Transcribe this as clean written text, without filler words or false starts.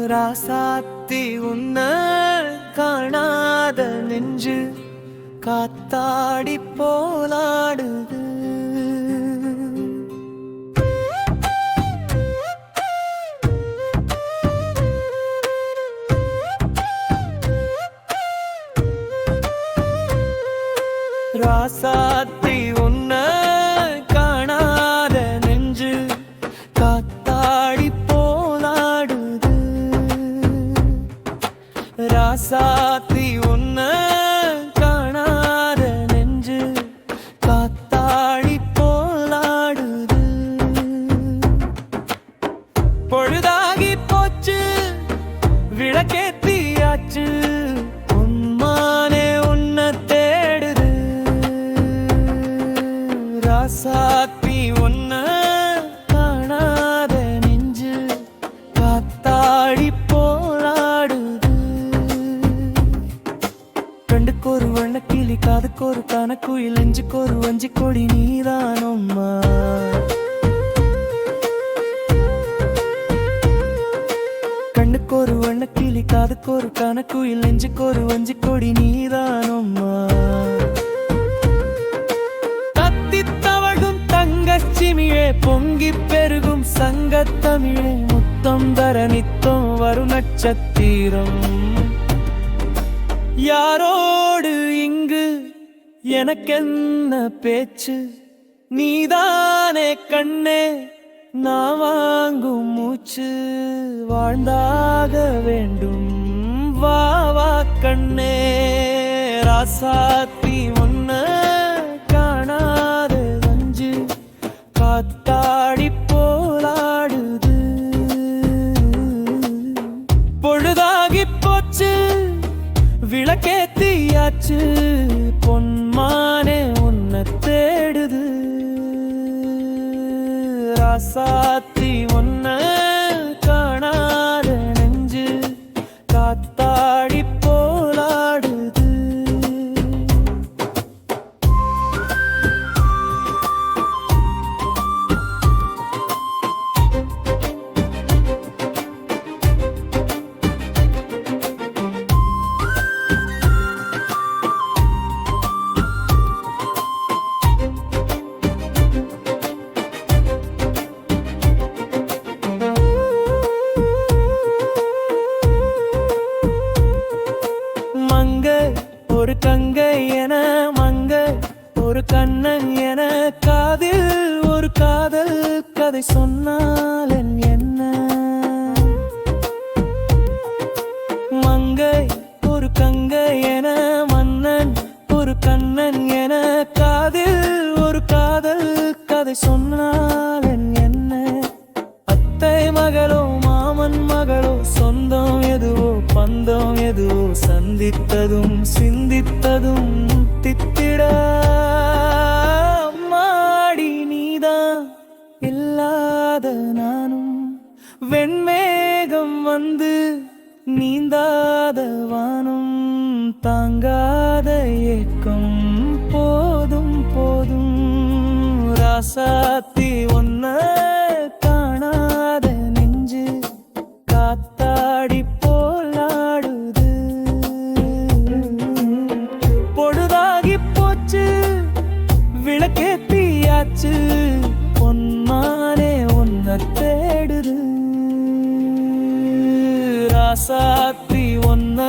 ராசாத்தி உன்ன காணாத நெஞ்சு காத்தாடி போலாடுது. ராசாத்தி உன்ன காணாத நெஞ்சு காத்தாடி போலாடுது. ராசாத்தி உன்ன காணாத நெஞ்சு காத்தாடி போலாடுது. பொழுதாகி போச்சு விளக்கேத்தியாச்சு ராசாத்தி உன்ன காணாத நெஞ்சு காத்தாடி போலாடுது. கண்டுக்கு ஒரு வண்ணக்கிளி காதுக்கு ஒரு கணக்குயில் நெஞ்சுக்கு ஒரு வஞ்சி கொடி நீதானம்மா. கண்ணுக்கு ஒரு வண்ணக்கிளி காதுக்கு ஒரு கணக்குயில் நெஞ்சுக்கு ஒரு வஞ்சி கொடி நீதானம்மா. சிமிழே பொங்கி பெருகும் சங்கத்தமிழே முத்தம் தர நித்தம் வரும் நட்சத்திரம். யாரோடு இங்கு எனக்கென்ன பேச்சு நீதானே கண்ணே நான் வாங்கும் மூச்சு. வாழ்ந்தாக வேண்டும் வா வா கண்ணே. ராசாத்தி உன்ன காணாத நெஞ்சு காத்தாடி போலாடுது. பொழுதாகி போச்சு விளக்கேத்தியாச்சு பொன்மானே உன்னை தேடுது. ராசாத்தி உன்ன காணாத நெஞ்சு காத்தாடி போலாடுது. ஒரு கங்கை என மங்க ஒரு கண்ணன் என காதில் ஒரு காதல் கதை சொன்னால் என்ன. மங்கை ஒரு கங்கை என மன்னன் ஒரு கண்ணன் என காதில் ஒரு காதல் கதை சொன்னால் என்ன. அத்தை மகளோ மாமன் மகளோ சொந்தம் எதுவோ பந்தம் எதுவோ சந்தித்ததும் சிந்தித்ததும் தித்திட மாடி நீதான் இல்லாத நானும் வெண்மேகம் வந்து நீந்தாத வானும் தாங்காத ஏக்கம் போதும் போதும். ராசாத்தி ஒன்ன காணாத நெஞ்சு காத்தாடி போலாடுது. பொழுதாகி போச்சு விளக்கேத்தியாச்சு பொன்மானே உன்னை தேடுது. ராசாத்தி ஒன்ன